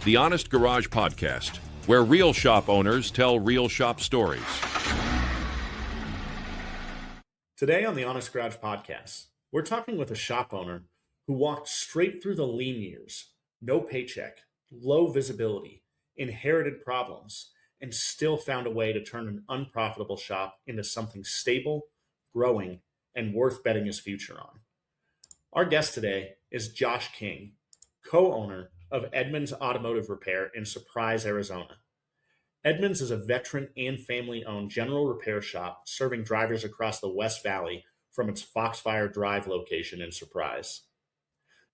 The Honest Garage Podcast, where real shop owners tell real shop stories. Today on the Honest Garage Podcast, we're talking with a shop owner who walked straight through the lean years, no paycheck, low visibility, inherited problems, and still found a way to turn an unprofitable shop into something stable, growing, and worth betting his future on. Our guest today is Josh King, co-owner of Edmunds Automotive Repair in Surprise, Arizona. Edmunds is a veteran and family-owned general repair shop serving drivers across the West Valley from its Foxfire Drive location in Surprise.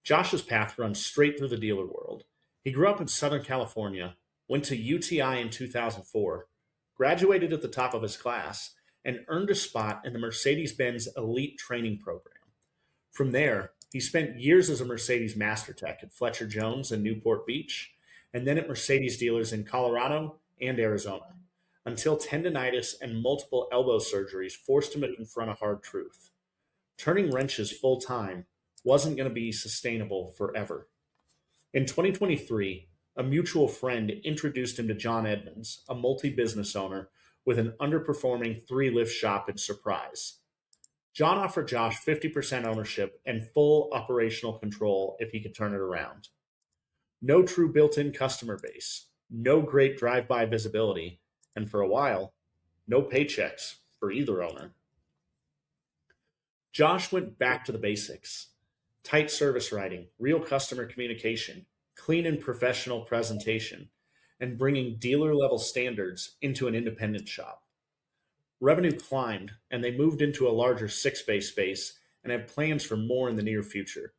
Josh's path runs straight through the dealer world. He grew up in Southern California, went to UTI in 2004, graduated at the top of his class, and earned a spot in the Mercedes-Benz Elite Training Program. From there, he spent years as a Mercedes Master Tech at Fletcher Jones in Newport Beach, and then at Mercedes dealers in Colorado and Arizona, until tendonitis and multiple elbow surgeries forced him to confront a hard truth. Turning wrenches full-time wasn't going to be sustainable forever. In 2023, a mutual friend introduced him to John Edmunds, a multi-business owner with an underperforming 3-lift shop in Surprise. John offered Josh 50% ownership and full operational control if he could turn it around. No true built-in customer base, no great drive-by visibility, and for a while, no paychecks for either owner. Josh went back to the basics: tight service writing, real customer communication, clean and professional presentation, and bringing dealer-level standards into an independent shop. Revenue climbed, and they moved into a larger 6-bay space and have plans for more in the near future.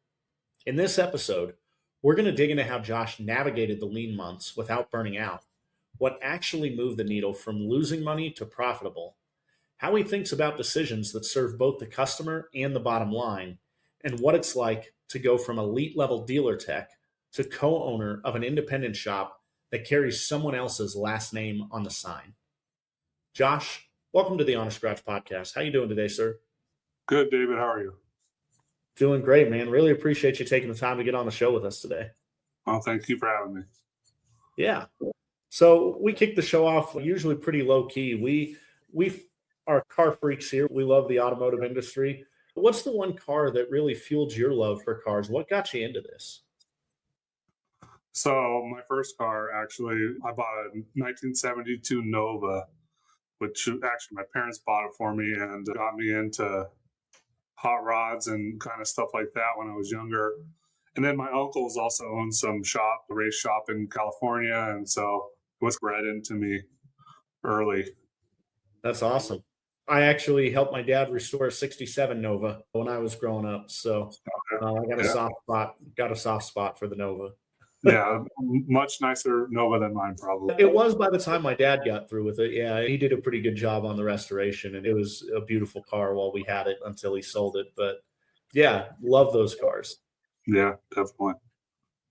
In this episode, we're going to dig into how Josh navigated the lean months without burning out, what actually moved the needle from losing money to profitable, how he thinks about decisions that serve both the customer and the bottom line, and what it's like to go from elite-level dealer tech to co-owner of an independent shop that carries someone else's last name on the sign. Josh, welcome to the Honest Garage Podcast. How you doing today, sir? Good, David. How are you? Doing great, man. Really appreciate you taking the time to get on the show with us today. Well, thank you for having me. Yeah. So we kick the show off usually pretty low key. We are car freaks here. We love the automotive industry. What's the one car that really fueled your love for cars? What got you into this? So my first car, actually, I bought a 1972 Nova, which actually my parents bought it for me and got me into hot rods and kind of stuff like that when I was younger. And then my uncles also owned some a race shop in California. And so it was bred into me early. That's awesome. I actually helped my dad restore a 67 Nova when I was growing up. So I got a soft spot for the Nova. Yeah, much nicer Nova than mine, probably. It was by the time my dad got through with it. Yeah, he did a pretty good job on the restoration, and it was a beautiful car while we had it until he sold it. But yeah, love those cars. Yeah, definitely.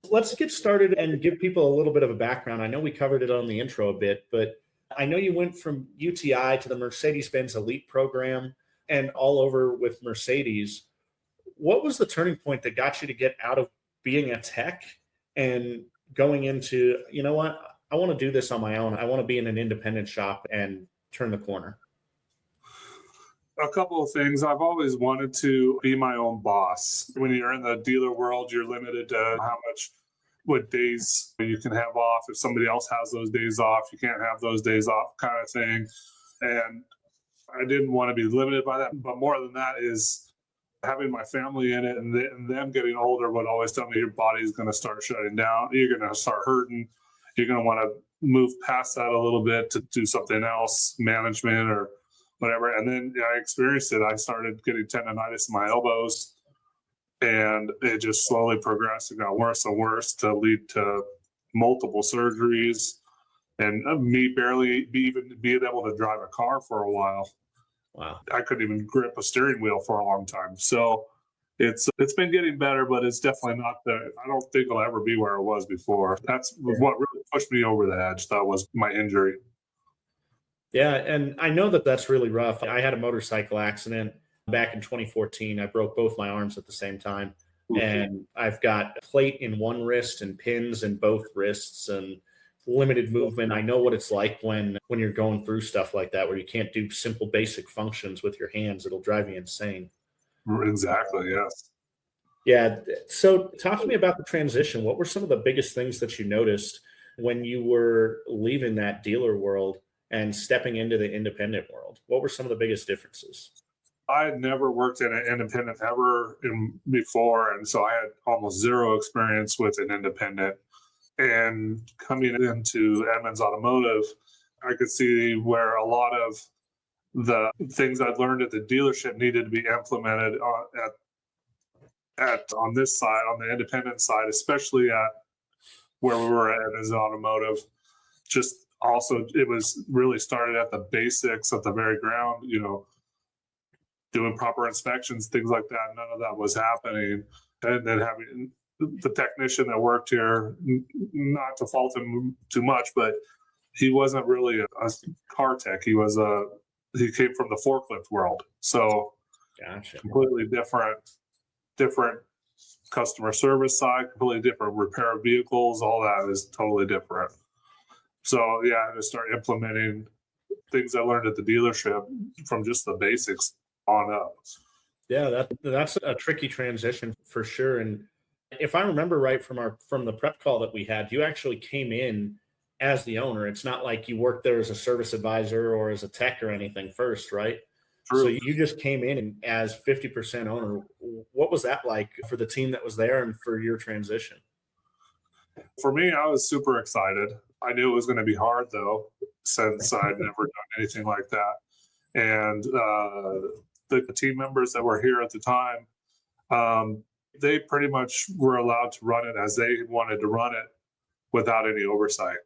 Let's get started and give people a little bit of a background. I know we covered it on the intro a bit, but I know you went from UTI to the Mercedes-Benz Elite program and all over with Mercedes. What was the turning point that got you to get out of being a tech and going into, you know what, I want to do this on my own. I want to be in an independent shop and turn the corner? A couple of things. I've always wanted to be my own boss. When you're in the dealer world, you're limited to what days you can have off. If somebody else has those days off, you can't have those days off, kind of thing. And I didn't want to be limited by that. But more than that is having my family in it, and them getting older would always tell me your body's going to start shutting down. You're going to start hurting. You're going to want to move past that a little bit to do something else, management or whatever. And then I experienced it. I started getting tendonitis in my elbows, and it just slowly progressed. It got worse and worse to lead to multiple surgeries and me barely being able to drive a car for a while. Wow. I couldn't even grip a steering wheel for a long time. So it's been getting better, but it's definitely not I don't think it'll ever be where it was before. That's what really pushed me over the edge. That was my injury. Yeah. And I know that that's really rough. I had a motorcycle accident back in 2014. I broke both my arms at the same time. and I've got a plate in one wrist and pins in both wrists and limited movement. I know what it's like when you're going through stuff like that, where you can't do simple basic functions with your hands. It'll drive you insane. Exactly. Yes. Yeah. So talk to me about the transition. What were some of the biggest things that you noticed when you were leaving that dealer world and stepping into the independent world? What were some of the biggest differences? I had never worked in an independent ever before, and so I had almost zero experience with an independent. And coming into Edmunds Automotive, I could see where a lot of the things I'd learned at the dealership needed to be implemented on this side, on the independent side, especially at where we were at Edmunds Automotive. Just also, it was really started at the basics, at the very ground, doing proper inspections, things like that. None of that was happening. And then having the technician that worked here, not to fault him too much, but he wasn't really a car tech. He came from the forklift world. So Gotcha. completely different customer service side, completely different repair of vehicles. All that is totally different. So yeah, I had to start implementing things I learned at the dealership from just the basics on up. Yeah, that's a tricky transition for sure. And if I remember right from the prep call that we had, you actually came in as the owner. It's not like you worked there as a service advisor or as a tech or anything first, right? True. So you just came in as 50% owner. What was that like for the team that was there and for your transition? For me, I was super excited. I knew it was going to be hard though, since I'd never done anything like that. And the team members that were here at the time, they pretty much were allowed to run it as they wanted to run it without any oversight.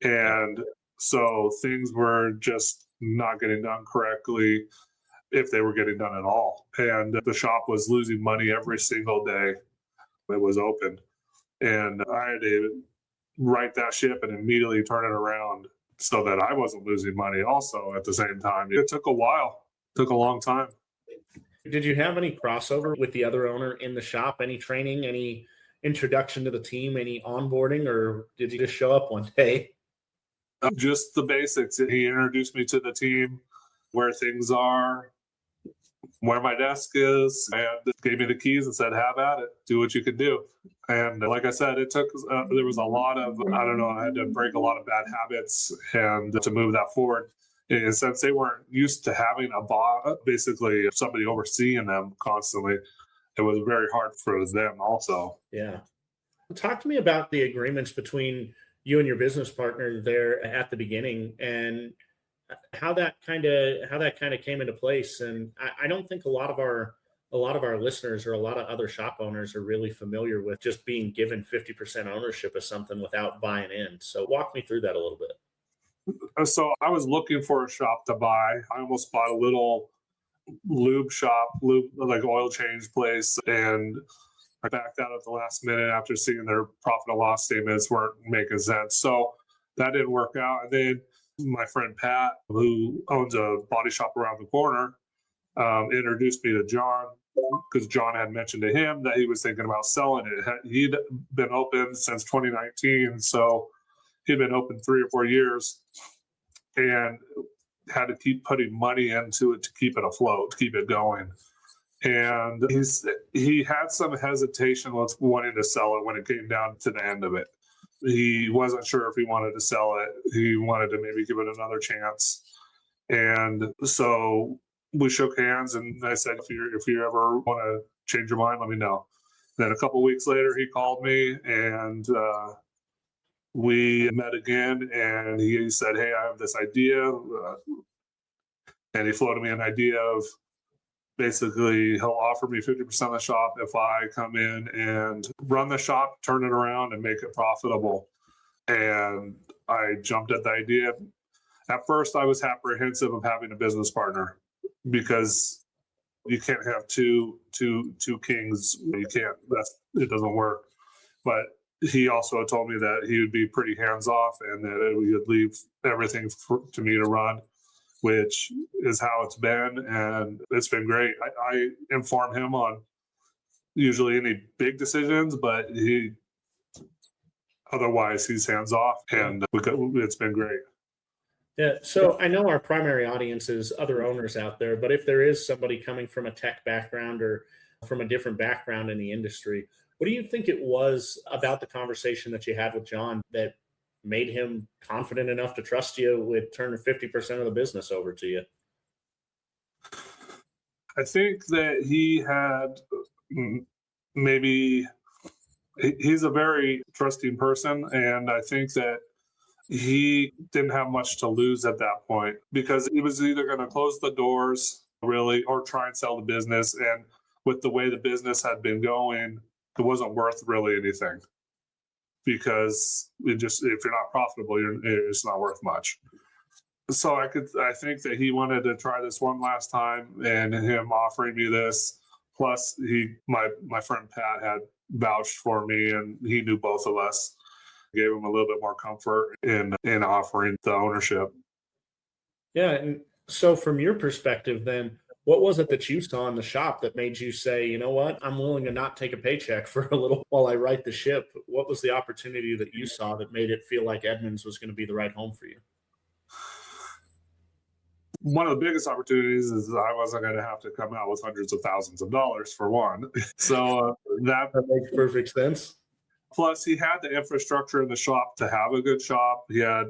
And so things were just not getting done correctly, if they were getting done at all. And the shop was losing money every single day it was open. And I had to right that ship and immediately turn it around so that I wasn't losing money also at the same time. It took a while, took a long time. Did you have any crossover with the other owner in the shop? Any training, any introduction to the team, any onboarding, or did you just show up one day? Just the basics. He introduced me to the team, where things are, where my desk is, and gave me the keys and said, have at it, do what you can do. And like I said, it took, there was a lot of, I had to break a lot of bad habits and to move that forward. And since they weren't used to having a boss, basically somebody overseeing them constantly, it was very hard for them also. Yeah. Talk to me about the agreements between you and your business partner there at the beginning and how that kind of came into place. And I don't think a lot of our listeners or a lot of other shop owners are really familiar with just being given 50% ownership of something without buying in. So walk me through that a little bit. So I was looking for a shop to buy. I almost bought a little lube like oil change place, and I backed out at the last minute after seeing their profit and loss statements weren't making sense. So that didn't work out. And then my friend Pat, who owns a body shop around the corner, introduced me to John, because John had mentioned to him that he was thinking about selling it. He'd been open since 2019, so he'd been open 3 or 4 years and had to keep putting money into it to keep it afloat, to keep it going. And he had some hesitation with wanting to sell it when it came down to the end of it. He wasn't sure if he wanted to sell it. He wanted to maybe give it another chance. And so we shook hands, and I said, if you ever want to change your mind, let me know. Then a couple of weeks later, he called me, and we met again, and he said, hey, I have this idea. And he floated me an idea of basically he'll offer me 50% of the shop if I come in and run the shop, turn it around, and make it profitable. And I jumped at the idea. At first, I was apprehensive of having a business partner because you can't have two kings. You can't. It doesn't work. But he also told me that he would be pretty hands off and that he would leave everything to me to run, which is how it's been. And it's been great. I inform him on usually any big decisions, but otherwise he's hands off, and it's been great. Yeah. So I know our primary audience is other owners out there, but if there is somebody coming from a tech background or from a different background in the industry, what do you think it was about the conversation that you had with John that made him confident enough to trust you with turning 50% of the business over to you? I think that he had maybe he's a very trusting person, and I think that he didn't have much to lose at that point because he was either going to close the doors really or try and sell the business. And with the way the business had been going, it wasn't worth really anything because if you're not profitable, it's not worth much. So I think that he wanted to try this one last time, and him offering me this, plus my friend Pat had vouched for me, and he knew both of us, gave him a little bit more comfort in offering the ownership. Yeah. And so from your perspective, then what was it that you saw in the shop that made you say, you know what, I'm willing to not take a paycheck for a little while I right the ship? What was the opportunity that you saw that made it feel like Edmunds was going to be the right home for you? One of the biggest opportunities is I wasn't going to have to come out with hundreds of thousands of dollars for one. So that makes perfect sense. Plus, he had the infrastructure in the shop to have a good shop. He had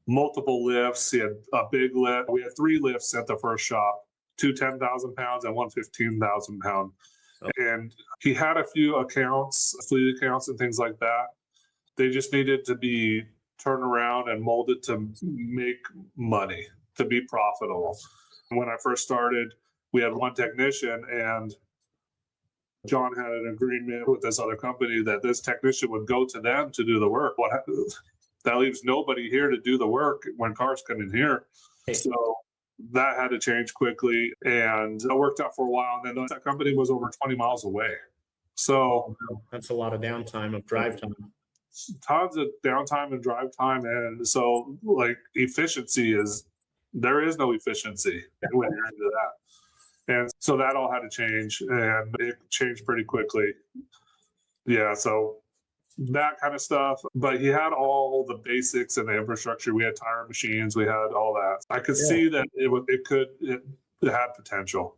multiple lifts. He had a big lift. We had 3 lifts at the first shop, 2 10,000 pounds and 1 15,000 pound. Oh. And he had a few accounts, fleet accounts and things like that. They just needed to be turned around and molded to make money, to be profitable. When I first started, we had 1 technician, and John had an agreement with this other company that this technician would go to them to do the work. That leaves nobody here to do the work when cars come in here. So that had to change quickly, and it worked out for a while. And then that company was over 20 miles away. So that's a lot of downtime of drive time. Tons of downtime and drive time. And so there is no efficiency when you're into that. And so that all had to change, and it changed pretty quickly. Yeah, so that kind of stuff. But he had all the basics and the infrastructure. We had tire machines. We had all that. I could see that it had potential.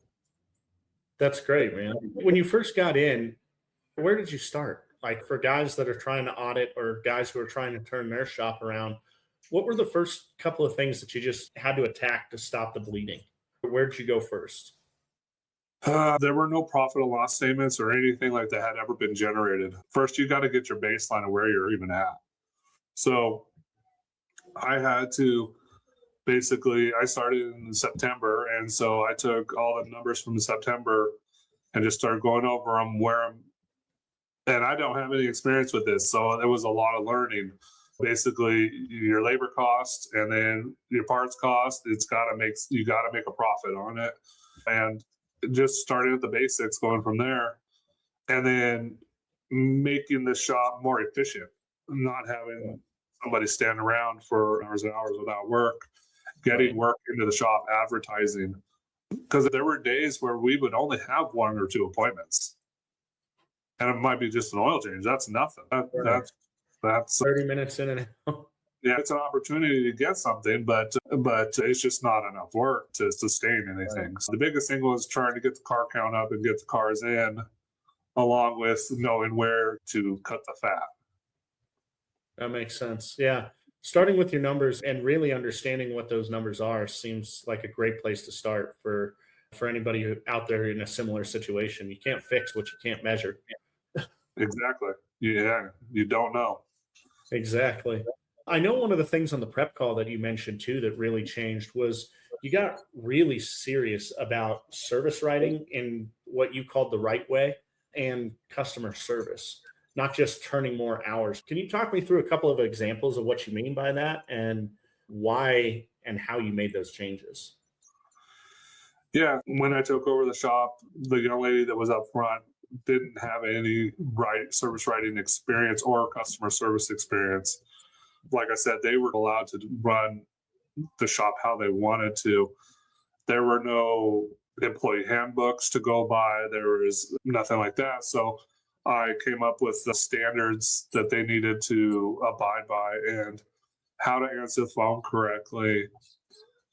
That's great, man. When you first got in, where did you start? Like for guys that are trying to audit or guys who are trying to turn their shop around, what were the first couple of things that you just had to attack to stop the bleeding? Where did you go first? There were no profit and loss statements or anything like that had ever been generated. First, you got to get your baseline of where you're even at. So I had to I started in September. And so I took all the numbers from September and just started going over them and I don't have any experience with this. So there was a lot of learning. Basically, your labor cost and then your parts cost, you got to make a profit on it. And just started at the basics, going from there, and then making the shop more efficient, not having somebody stand around for hours and hours without work, getting work into the shop, advertising. Because there were days where we would only have 1 or 2 appointments, and it might be just an oil change. That's nothing. That's 30 minutes in and out. Yeah, it's an opportunity to get something, but it's just not enough work to sustain anything. So the biggest thing was trying to get the car count up and get the cars in, along with knowing where to cut the fat. That makes sense. Yeah. Starting with your numbers and really understanding what those numbers are seems like a great place to start for anybody out there in a similar situation. You can't fix what you can't measure. Exactly. Yeah, you don't know. Exactly. I know one of the things on the prep call that you mentioned too that really changed was you got really serious about service writing in what you called the right way and customer service, not just turning more hours. Can you talk me through a couple of examples of what you mean by that and why and how you made those changes? Yeah, when I took over the shop, the young lady that was up front didn't have any service writing experience or customer service experience. Like I said, they were allowed to run the shop how they wanted to. There were no employee handbooks to go by. There was nothing like that. So I came up with the standards that they needed to abide by and how to answer the phone correctly.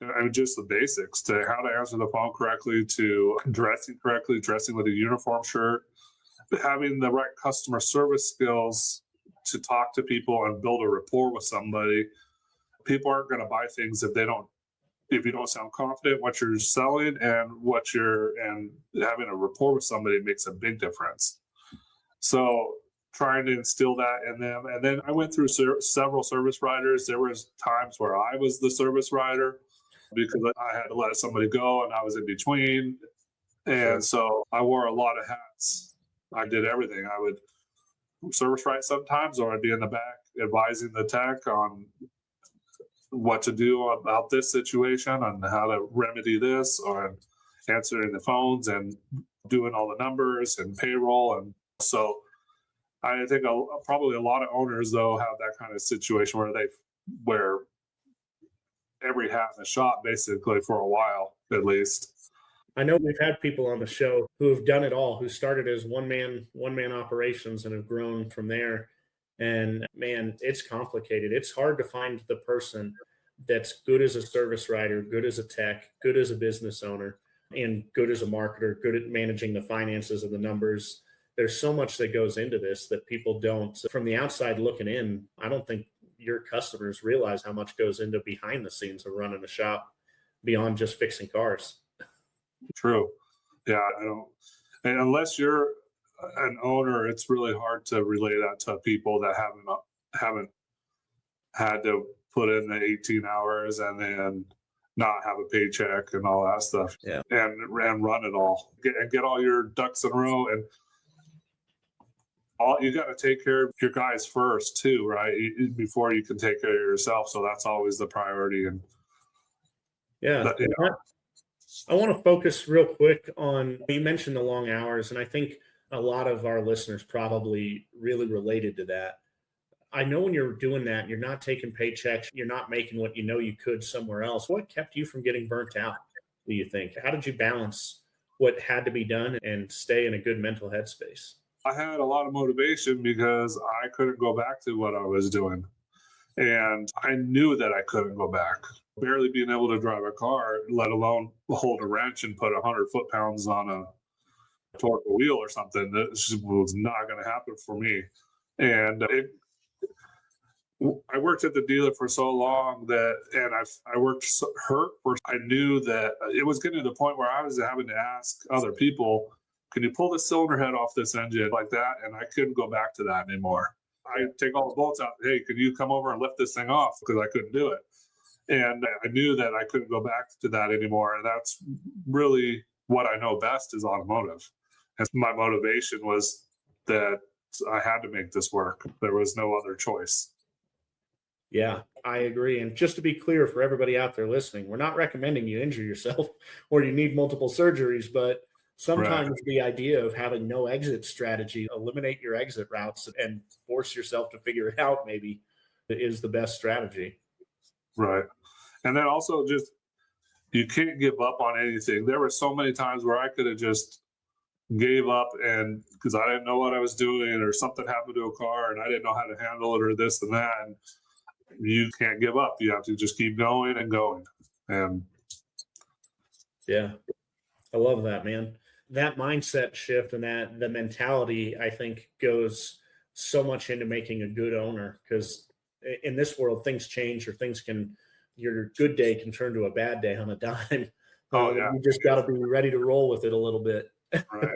I mean, just the basics to how to answer the phone correctly, to dressing correctly, dressing with a uniform shirt, having the right customer service skills to talk to people and build a rapport with somebody. People aren't going to buy things if you don't sound confident what you're selling and having a rapport with somebody makes a big difference. So trying to instill that in them. And then I went through several service riders. There was times where I was the service rider because I had to let somebody go and I was in between. And so I wore a lot of hats. I did everything. I would service ride sometimes, or I'd be in the back advising the tech on what to do about this situation and how to remedy this, or answering the phones and doing all the numbers and payroll. And so I think probably a lot of owners, though, have that kind of situation where they wear every hat in the shop basically for a while, at least. I know we've had people on the show who have done it all, who started as one man operations and have grown from there. And man, it's complicated. It's hard to find the person that's good as a service writer, good as a tech, good as a business owner, and good as a marketer, good at managing the finances and the numbers. There's so much that goes into this that people don't, from the outside looking in, I don't think your customers realize how much goes into behind the scenes of running a shop beyond just fixing cars. True. Yeah, I don't. And unless you're an owner, it's really hard to relay that to people that haven't had to put in the 18 hours and then not have a paycheck and all that stuff. Yeah. And run it all. Get all your ducks in a row, and you got to take care of your guys first too, right? Before you can take care of yourself. So that's always the priority. And yeah. I want to focus real quick on, you mentioned the long hours, and I think a lot of our listeners probably really related to that. I know when you're doing that, you're not taking paychecks, you're not making what you know you could somewhere else. What kept you from getting burnt out, do you think? How did you balance what had to be done and stay in a good mental headspace? I had a lot of motivation because I couldn't go back to what I was doing. And I knew that I couldn't go back. Barely being able to drive a car, let alone hold a wrench and put 100 foot-pounds on a torque wheel or something, that was not going to happen for me. And I worked at the dealer for so long and I worked hurt. I knew that it was getting to the point where I was having to ask other people, can you pull the cylinder head off this engine like that? And I couldn't go back to that anymore. I take all the bolts out. Hey, can you come over and lift this thing off? Because I couldn't do it. And I knew that I couldn't go back to that anymore. And that's really what I know best is automotive. And my motivation was that I had to make this work. There was no other choice. Yeah, I agree. And just to be clear for everybody out there listening, we're not recommending you injure yourself or you need multiple surgeries, but sometimes the idea of having no exit strategy, eliminate your exit routes and force yourself to figure it out maybe is the best strategy. Right. And then also just, you can't give up on anything. There were so many times where I could have just gave up and because I didn't know what I was doing or something happened to a car and I didn't know how to handle it or this and that. And you can't give up. You have to just keep going and going. And yeah, I love that, man. That mindset shift and the mentality, I think, goes so much into making a good owner, because in this world, things change, or your good day can turn to a bad day on a dime. Oh, yeah. You just got to be ready to roll with it a little bit. Right.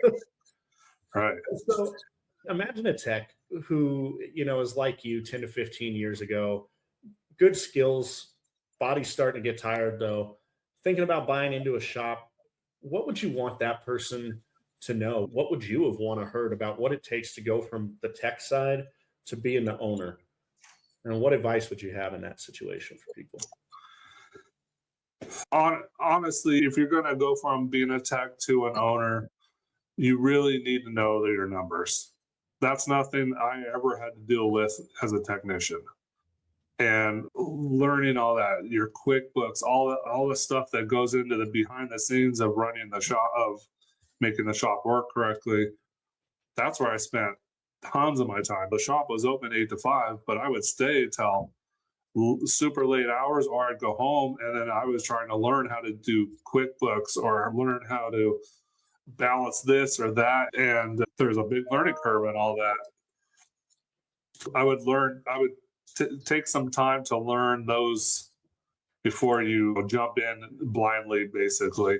Right. So imagine a tech who, is like you 10 to 15 years ago, good skills, body's starting to get tired though, thinking about buying into a shop. What would you want that person to know? What would you have want to heard about what it takes to go from the tech side to being the owner? And what advice would you have in that situation for people? Honestly, if you're going to go from being a tech to an owner, you really need to know your numbers. That's nothing I ever had to deal with as a technician. and learning all that, your QuickBooks, all the stuff that goes into the behind the scenes of running the shop, of making the shop work correctly. That's where I spent tons of my time. The shop was open 8 to 5, but I would stay till super late hours, or I'd go home and then I was trying to learn how to do QuickBooks or learn how to balance this or that. And there's a big learning curve and all that. I would take some time to learn those before you jump in blindly, basically.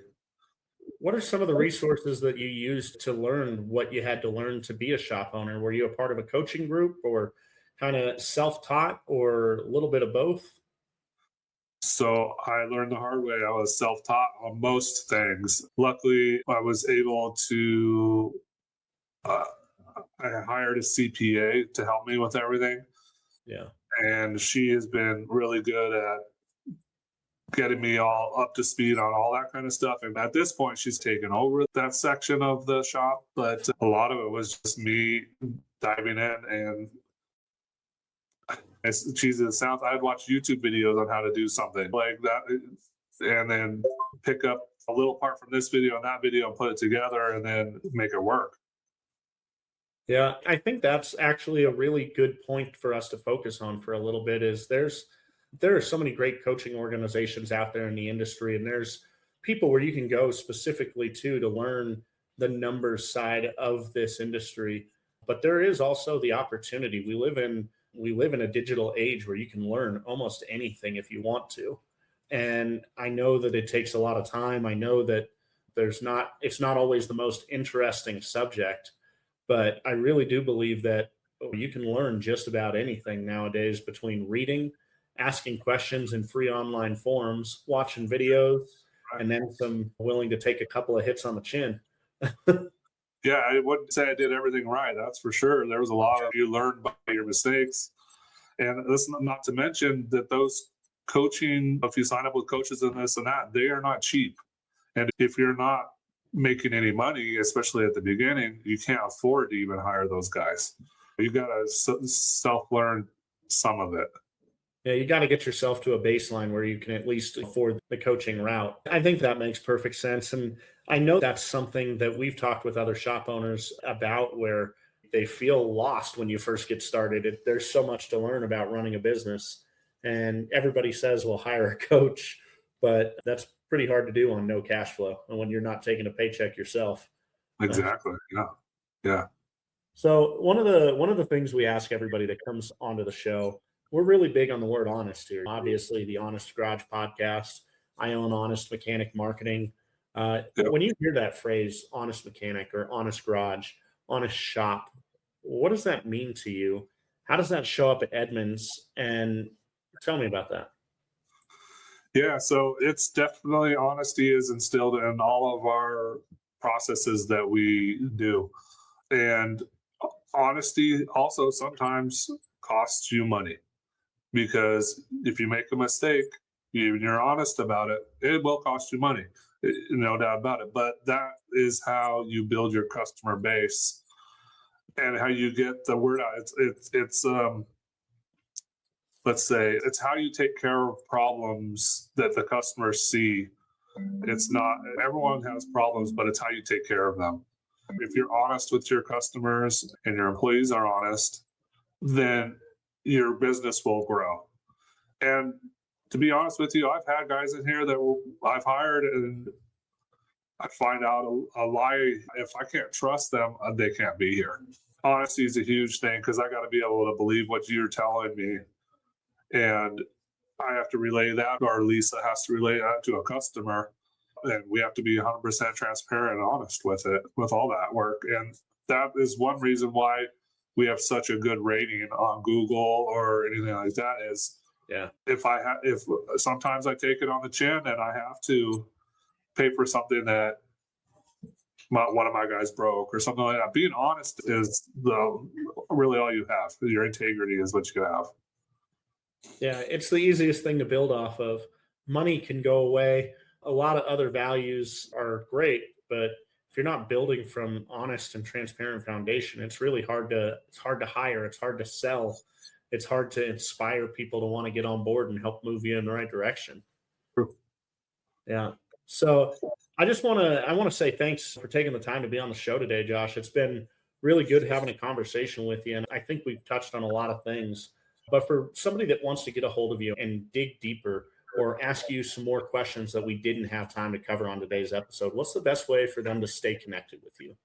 What are some of the resources that you used to learn what you had to learn to be a shop owner? Were you a part of a coaching group, or kind of self-taught, or a little bit of both? So I learned the hard way. I was self-taught on most things. Luckily, I was able to, I hired a CPA to help me with everything. Yeah. And she has been really good at getting me all up to speed on all that kind of stuff. And at this point, she's taken over that section of the shop. But a lot of it was just me diving in. And as cheesy as it sounds, I'd watch YouTube videos on how to do something like that, and then pick up a little part from this video and that video and put it together and then make it work. Yeah, I think that's actually a really good point for us to focus on for a little bit. Is there are so many great coaching organizations out there in the industry, and there's people where you can go specifically to learn the numbers side of this industry. But there is also the opportunity. We live in a digital age where you can learn almost anything if you want to. And I know that it takes a lot of time. I know that it's not always the most interesting subject, but I really do believe that you can learn just about anything nowadays between reading, asking questions in free online forums, watching videos, and then some willing to take a couple of hits on the chin. Yeah, I wouldn't say I did everything right. That's for sure. There was a lot of you learned by your mistakes. And this, not to mention that those coaching, if you sign up with coaches and this and that, they are not cheap. And if you're not making any money, especially at the beginning, you can't afford to even hire those guys. You got to self-learn some of it. Yeah, you got to get yourself to a baseline where you can at least afford the coaching route. I think that makes perfect sense. And I know that's something that we've talked with other shop owners about, where they feel lost when you first get started. There's so much to learn about running a business. And everybody says, well, hire a coach, but that's pretty hard to do on no cash flow and when you're not taking a paycheck yourself. Exactly. Yeah. Yeah. So one of the things we ask everybody that comes onto the show, we're really big on the word honest here. Obviously, the Honest Garage podcast. I own Honest Mechanic Marketing. When you hear that phrase, honest mechanic or honest garage, honest shop, what does that mean to you? How does that show up at Edmunds? And tell me about that. Yeah, so it's definitely, honesty is instilled in all of our processes that we do. And honesty also sometimes costs you money, because if you make a mistake, you're honest about it, it will cost you money, no doubt about it. But that is how you build your customer base and how you get the word out. It's let's say it's how you take care of problems that the customers see. It's not everyone has problems, but it's how you take care of them. If you're honest with your customers and your employees are honest, then your business will grow. And to be honest with you, I've had guys in here that I've hired, and I find out a lie. If I can't trust them, they can't be here. Honesty is a huge thing, because I got to be able to believe what you're telling me. And I have to relay that, or Lisa has to relay that to a customer. And we have to be 100% transparent and honest with it, with all that work. And that is one reason why we have such a good rating on Google or anything like that. Is if sometimes I take it on the chin and I have to pay for something that one of my guys broke or something like that. Being honest is really all you have. Your integrity is what you have. Yeah, it's the easiest thing to build off of. Money can go away. A lot of other values are great, but if you're not building from honest and transparent foundation, it's hard to hire, it's hard to sell. it's hard to inspire people to want to get on board and help move you in the right direction. True. Yeah. So I want to say thanks for taking the time to be on the show today, Josh. It's been really good having a conversation with you. And I think we've touched on a lot of things. But for somebody that wants to get a hold of you and dig deeper or ask you some more questions that we didn't have time to cover on today's episode, what's the best way for them to stay connected with you?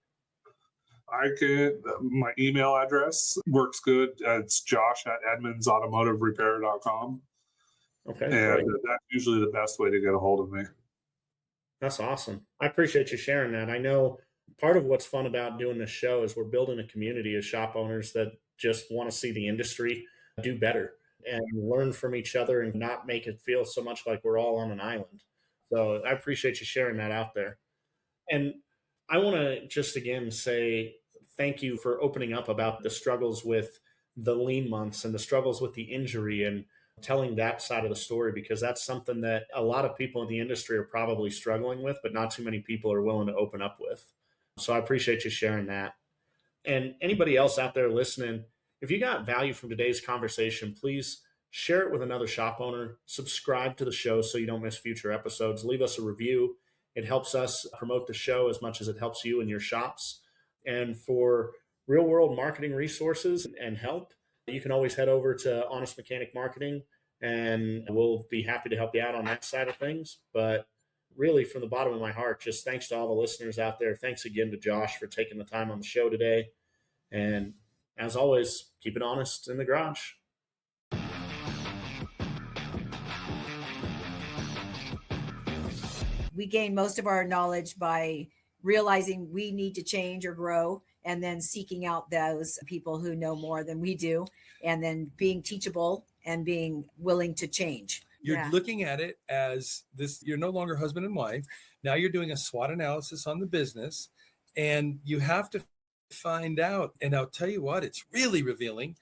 My email address works good. It's Josh at edmundsautomotiverepair.com. Okay. And Great. that's usually the best way to get a hold of me. That's awesome. I appreciate you sharing that. I know part of what's fun about doing this show is we're building a community of shop owners that just want to see the industry do better and learn from each other and not make it feel so much like we're all on an island. So I appreciate you sharing that out there. And I want to just again say thank you for opening up about the struggles with the lean months and the struggles with the injury and telling that side of the story, because that's something that a lot of people in the industry are probably struggling with, but not too many people are willing to open up with. So I appreciate you sharing that. And anybody else out there listening, if you got value from today's conversation, please share it with another shop owner, subscribe to the show so you don't miss future episodes, leave us a review. It helps us promote the show as much as it helps you and your shops. And for real world marketing resources and help, you can always head over to Honest Mechanic Marketing and we'll be happy to help you out on that side of things. But really, from the bottom of my heart, just thanks to all the listeners out there. Thanks again to Josh for taking the time on the show today. And as always, keep it honest in the garage. We gain most of our knowledge by realizing we need to change or grow, and then seeking out those people who know more than we do, and then being teachable and being willing to change. You're looking at it as this, you're no longer husband and wife. Now you're doing a SWOT analysis on the business, and you have to find out. And I'll tell you what, it's really revealing.